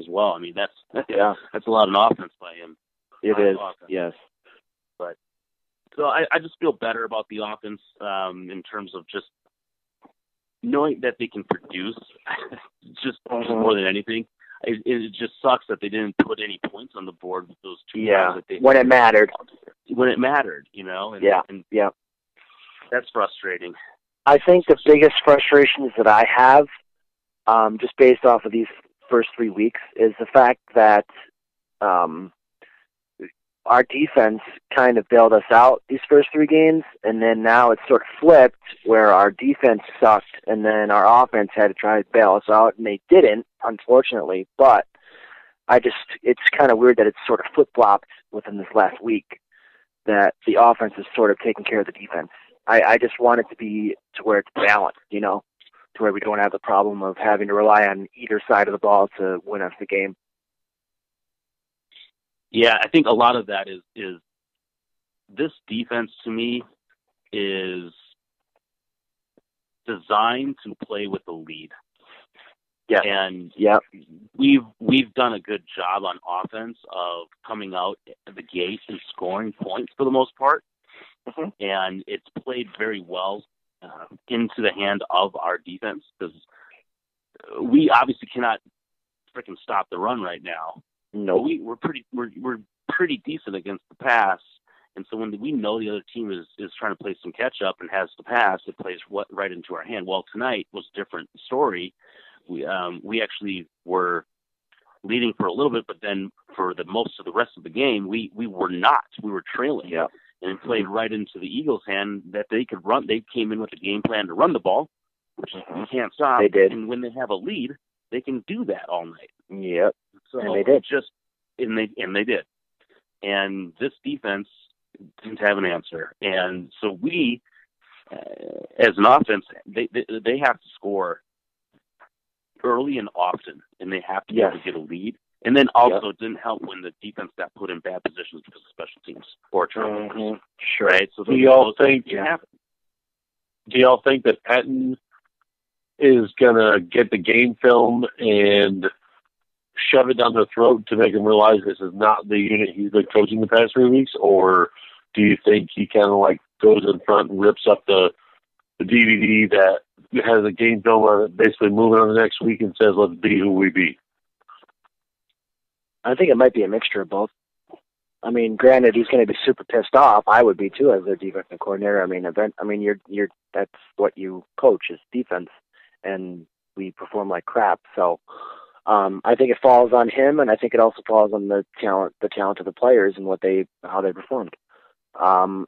as well. I mean, that's Yeah. that's a lot of offense by him. It is, Offense. yes. But so I just feel better about the offense in terms of just knowing that they can produce, just more than anything. It just sucks that they didn't put any points on the board with those two guys that they when it mattered. When it mattered, you know. And, and that's frustrating. I think the biggest frustrations that I have, just based off of these first 3 weeks, is the fact that our defense kind of bailed us out these first 3 games, and then now it's sort of flipped where our defense sucked, and then our offense had to try to bail us out, and they didn't, unfortunately. But it's kind of weird that it's sort of flip-flopped within this last week, that the offense is sort of taking care of the defense. I just want it to be to where it's balanced, you know, to where we don't have the problem of having to rely on either side of the ball to win us the game. Yeah, I think a lot of that is this defense to me is designed to play with the lead. Yeah. And we've done a good job on offense of coming out at the gate and scoring points for the most part. And it's played very well into the hand of our defense, because we obviously cannot freaking stop the run right now. No, we're pretty decent against the pass, and so when we know the other team is trying to play some catch up and has the pass, it plays right into our hand. Well, tonight was a different story. We actually were leading for a little bit, but then for the most of the rest of the game, we were not. We were trailing. Yeah. And it played right into the Eagles' hand that they could run. They came in with a game plan to run the ball, which you can't stop. They did. And when they have a lead, they can do that all night. Yep. So and they did. And they did. And this defense didn't have an answer. And so we, as an offense, they have to score early and often, and they have to be able to get a lead. And then also it didn't help when the defense got put in bad positions because of special teams or turnovers. Sure. Right? So do y'all think that Patton is going to get the game film and shove it down their throat to make them realize this is not the unit he's been coaching the past 3 weeks? Or do you think he kind of like goes in front and rips up the DVD that has a game film on it, basically moving on the next week and says, let's be who we be? I think it might be a mixture of both. I mean, granted, he's going to be super pissed off. I would be too as their defensive coordinator. I mean, you're that's what you coach is defense, and we perform like crap. So, I think it falls on him, and I think it also falls on the talent of the players and how they performed.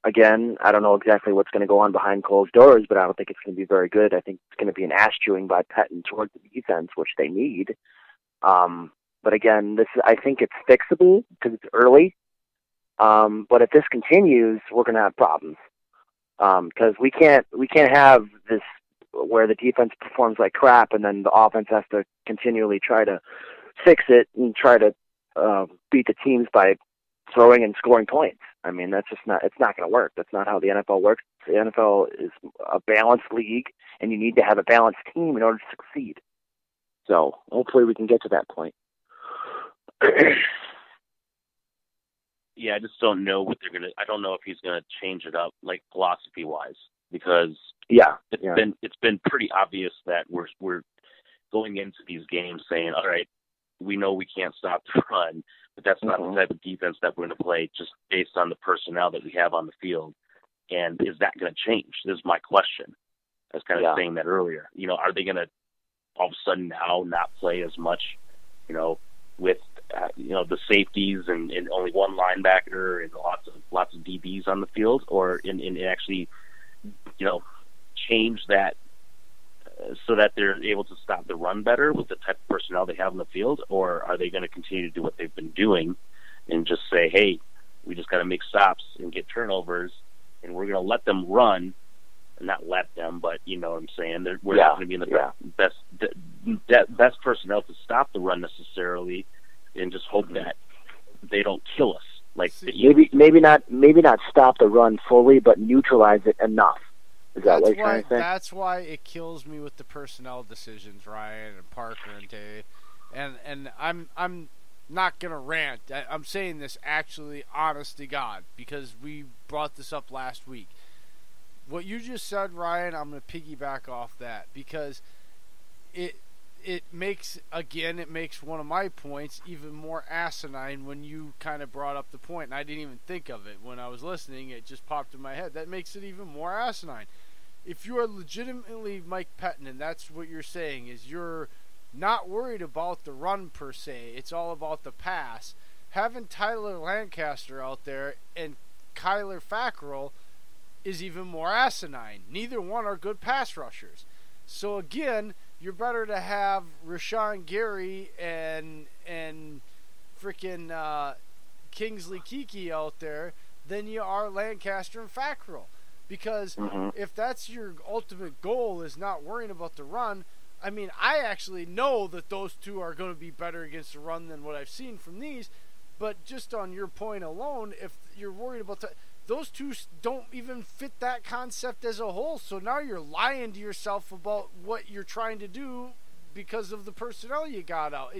Again, I don't know exactly what's going to go on behind closed doors, but I don't think it's going to be very good. I think it's going to be an ass chewing by Patton towards the defense, which they need. But again, I think it's fixable because it's early. But if this continues, we're going to have problems. Because we can't have this where the defense performs like crap and then the offense has to continually try to fix it and try to beat the teams by throwing and scoring points. I mean, it's not going to work. That's not how the NFL works. The NFL is a balanced league, and you need to have a balanced team in order to succeed. So hopefully we can get to that point. Yeah, I just don't know what they're gonna. I don't know if he's gonna change it up, like philosophy wise, because it's been pretty obvious that we're going into these games saying, all right, we know we can't stop the run, but that's not the type of defense that we're going to play just based on the personnel that we have on the field. And is that going to change? This is my question. I was kind of saying that earlier. You know, are they going to all of a sudden now not play as much? You know, with the safeties and only one linebacker and lots of DBs on the field, or in actually change that so that they're able to stop the run better with the type of personnel they have in the field? Or are they going to continue to do what they've been doing and just say, hey, we just got to make stops and get turnovers, and we're going to let them run, and not let them, but you know what I'm saying? We're not going to be in the best personnel to stop the run necessarily, and just hope that they don't kill us. Like maybe not stop the run fully, but neutralize it enough. Is that what you're trying to say? That's why it kills me with the personnel decisions, Ryan and Parker and Dave, And I'm not gonna rant. I'm saying this actually, honest to God, because we brought this up last week. What you just said, Ryan, I'm gonna piggyback off that because it makes one of my points even more asinine when you kind of brought up the point, and I didn't even think of it when I was listening. It just popped in my head. That makes it even more asinine. If you are legitimately Mike Pettin, and that's what you're saying, is you're not worried about the run per se, it's all about the pass. Having Tyler Lancaster out there and Kyler Fackrell is even more asinine. Neither one are good pass rushers. So again, you're better to have Rashawn Gary and freaking Kingsley Keke out there than you are Lancaster and Fackrell. Because if that's your ultimate goal, is not worrying about the run, I mean, I actually know that those two are going to be better against the run than what I've seen from these. But just on your point alone, if you're worried about those two don't even fit that concept as a whole. So now you're lying to yourself about what you're trying to do because of the personnel you got out.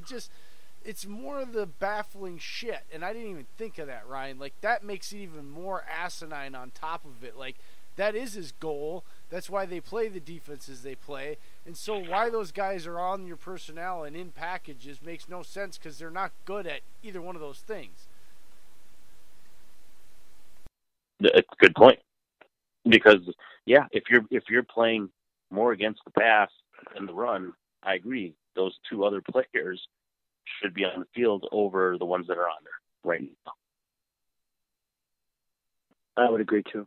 It's more of the baffling shit. And I didn't even think of that, Ryan. Like, that makes it even more asinine on top of it. Like, that is his goal. That's why they play the defenses they play. And so why those guys are on your personnel and in packages makes no sense because they're not good at either one of those things. It's a good point. Because, yeah, if you're playing more against the pass than the run, I agree. Those two other players should be on the field over the ones that are on there right now. I would agree, too.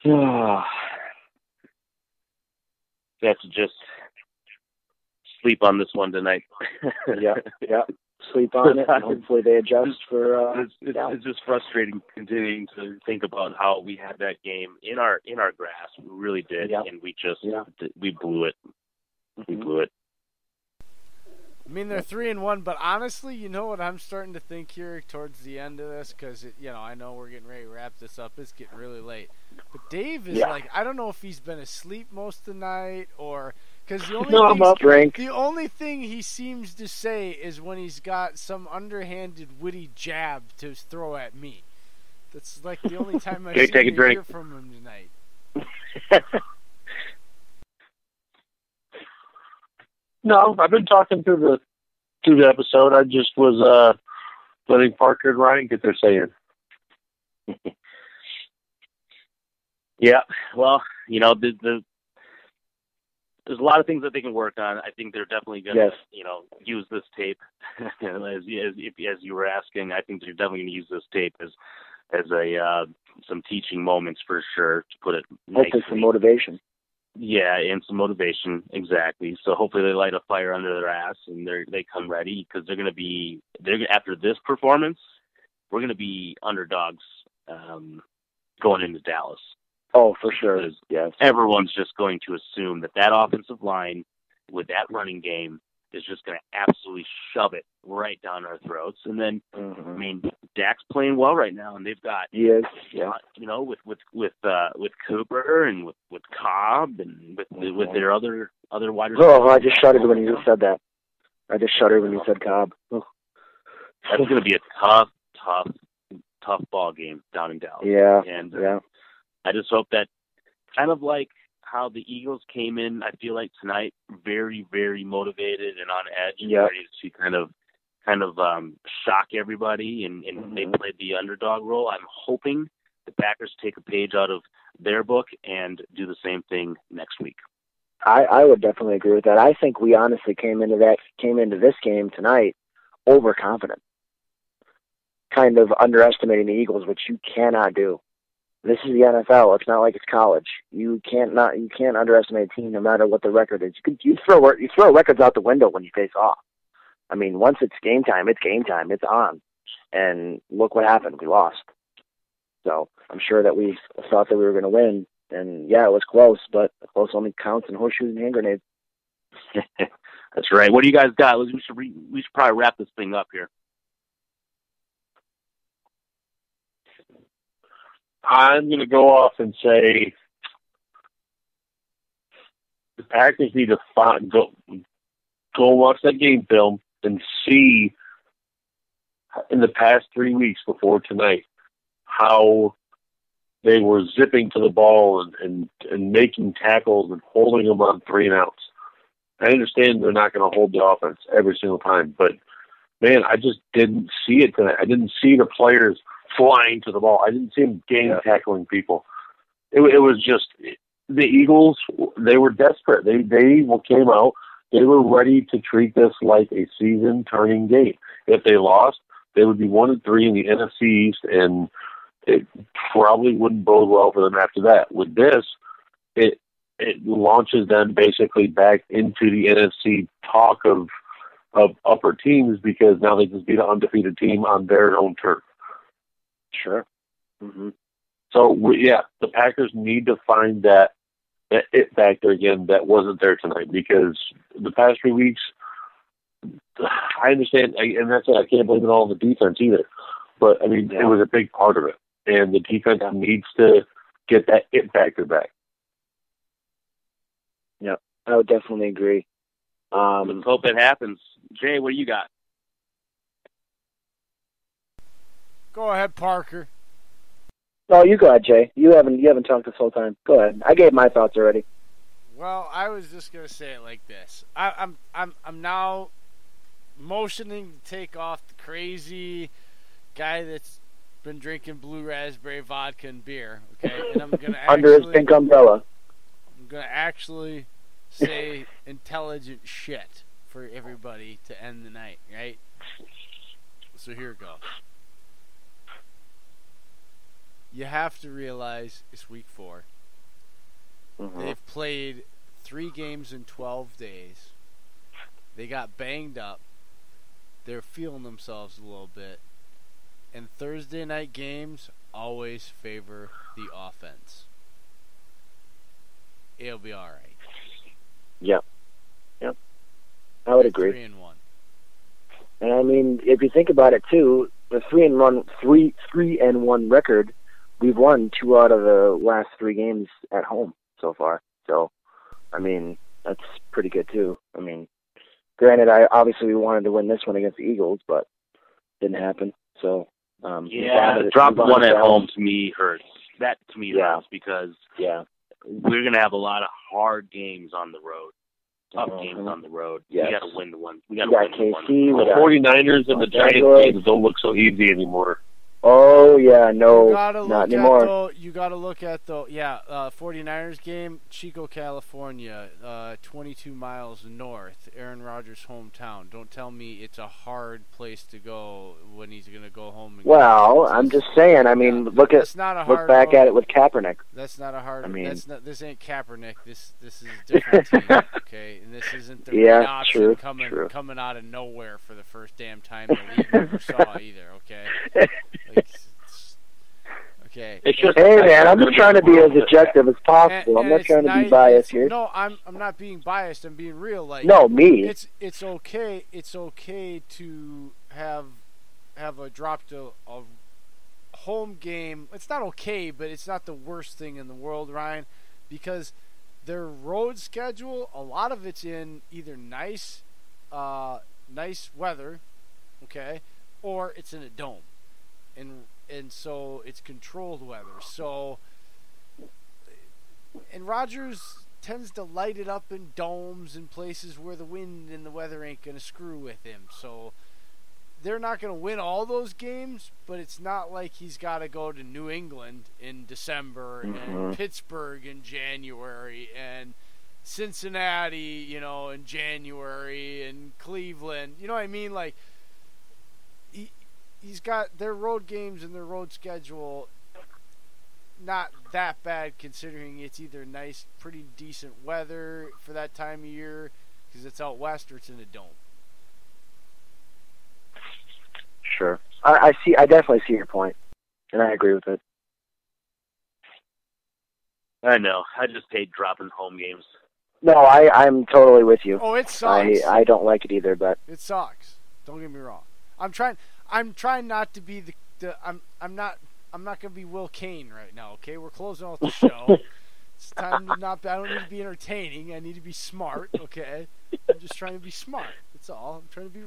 You have to just sleep on this one tonight. yeah. Sleep on it, and hopefully they adjust for. It's just frustrating continuing to think about how we had that game in our grasp. We really did, and we blew it. We blew it. I mean, they're 3-1, but honestly, you know what I'm starting to think here towards the end of this, because I know we're getting ready to wrap this up. It's getting really late, but Dave is like, I don't know if he's been asleep most of the night or because the only thing he seems to say is when he's got some underhanded, witty jab to throw at me. That's like the only time I hear from him tonight. No, I've been talking through the episode. I just was letting Parker and Ryan get their say in. Yeah, well, there's a lot of things that they can work on. I think they're definitely going to, use this tape as you were asking. I think they're definitely going to use this tape as some teaching moments for sure. To put it nicely. Hopefully some motivation. Yeah, and some motivation, exactly. So hopefully they light a fire under their ass and they come ready because after this performance, we're going to be underdogs going into Dallas. Oh, for sure. Yes. Everyone's just going to assume that offensive line with that running game is just going to absolutely shove it right down our throats. And then, I mean, Dak's playing well right now, and they've got, with Cooper and with Cobb and with their other wide receivers. Oh, I just shuddered when you said that. I just shuddered when you said Cobb. Oh. That's going to be a tough ball game down in Dallas. Yeah. And I just hope that kind of like how the Eagles came in, I feel like tonight, very, very motivated and on edge and ready to kind of shock everybody and they played the underdog role. I'm hoping the Packers take a page out of their book and do the same thing next week. I would definitely agree with that. I think we honestly came into this game tonight overconfident, kind of underestimating the Eagles, which you cannot do. This is the NFL. It's not like it's college. You can't underestimate a team no matter what the record is. You throw records out the window when you face off. I mean, once it's game time, it's game time. It's on. And look what happened. We lost. So I'm sure that we thought that we were going to win. And, yeah, it was close, but close only counts in horseshoes and hand grenades. That's right. What do you guys got? We should probably wrap this thing up here. I'm going to go off and say the Packers need to go and watch that game film and see in the past 3 weeks before tonight how they were zipping to the ball and making tackles and holding them on 3 and outs. I understand they're not going to hold the offense every single time, but man, I just didn't see it tonight. I didn't see the players flying to the ball. I didn't see them game tackling people. It was just the Eagles. They were desperate. They came out. They were ready to treat this like a season-turning game. If they lost, they would be 1-3 in the NFC East, and it probably wouldn't bode well for them after that. With this, it launches them basically back into the NFC talk of upper teams, because now they just beat an undefeated team on their own turf. Sure. Mm-hmm. So, the Packers need to find that it factor again that wasn't there tonight, because the past 3 weeks, I understand, and that's it, I can't blame it all on the defense either. But, I mean, it was a big part of it. And the defense needs to get that it factor back. Yeah, I would definitely agree. Let's hope it happens. Jay, what do you got? Go ahead, Parker. No, you go ahead, Jay. You haven't talked this whole time. Go ahead. I gave my thoughts already. Well, I was just gonna say it like this. I'm now motioning to take off the crazy guy that's been drinking blue raspberry vodka and beer. Okay, and I'm gonna under his pink umbrella. I'm gonna actually say intelligent shit for everybody to end the night, right? So here it goes. You have to realize it's week 4. Mm-hmm. They've played 3 games in 12 days. They got banged up. They're feeling themselves a little bit. And Thursday night games always favor the offense. It'll be all right. Yep. I would agree. 3-1. And I mean, if you think about it too, the 3-1 record, we've won 2 out of the last 3 games at home so far. So, I mean, that's pretty good too. I mean, granted, we wanted to win this one against the Eagles, but didn't happen. So, drop one at home to me hurts. That to me hurts because we're gonna have a lot of hard games on the road. Tough games on the road. Yes. We got to win the one. We got to win KC, the one. The 49ers and the Giants games don't look so easy anymore. Oh, yeah, no, not anymore. You got to look at, 49ers game, Chico, California, 22 miles north, Aaron Rodgers' hometown. Don't tell me it's a hard place to go when he's going to go home. Well, I'm just saying, I mean, look back at it with Kaepernick. That's not a hard, this ain't Kaepernick. This is a different team, okay? And this isn't the option coming out of nowhere for the first damn time the league ever saw either, okay? Okay. It's just, hey man, I'm just trying to be as objective as possible. I'm not trying to be biased here. No, I'm not being biased. I'm being real. No, me. It's okay. It's okay to have a dropped a home game. It's not okay, but it's not the worst thing in the world, Ryan, because their road schedule, a lot of it's in either nice weather, okay, or it's in a dome. And so it's controlled weather. So, and Rodgers tends to light it up in domes and places where the wind and the weather ain't going to screw with him. So they're not going to win all those games, but it's not like he's got to go to New England in December and Pittsburgh in January and Cincinnati, in January and Cleveland. You know what I mean? Like, he's got their road games and their road schedule not that bad considering it's either nice, pretty decent weather for that time of year because it's out west or it's in a dome. Sure. I definitely see your point, and I agree with it. I know. I just hate dropping home games. No, I'm totally with you. Oh, it sucks. I don't like it either, but it sucks. Don't get me wrong. I'm trying not to be I'm not going to be Will Kane right now, okay? We're closing out the show. It's time to not. I don't need to be entertaining. I need to be smart. Okay, I'm just trying to be smart. That's all. I'm trying to be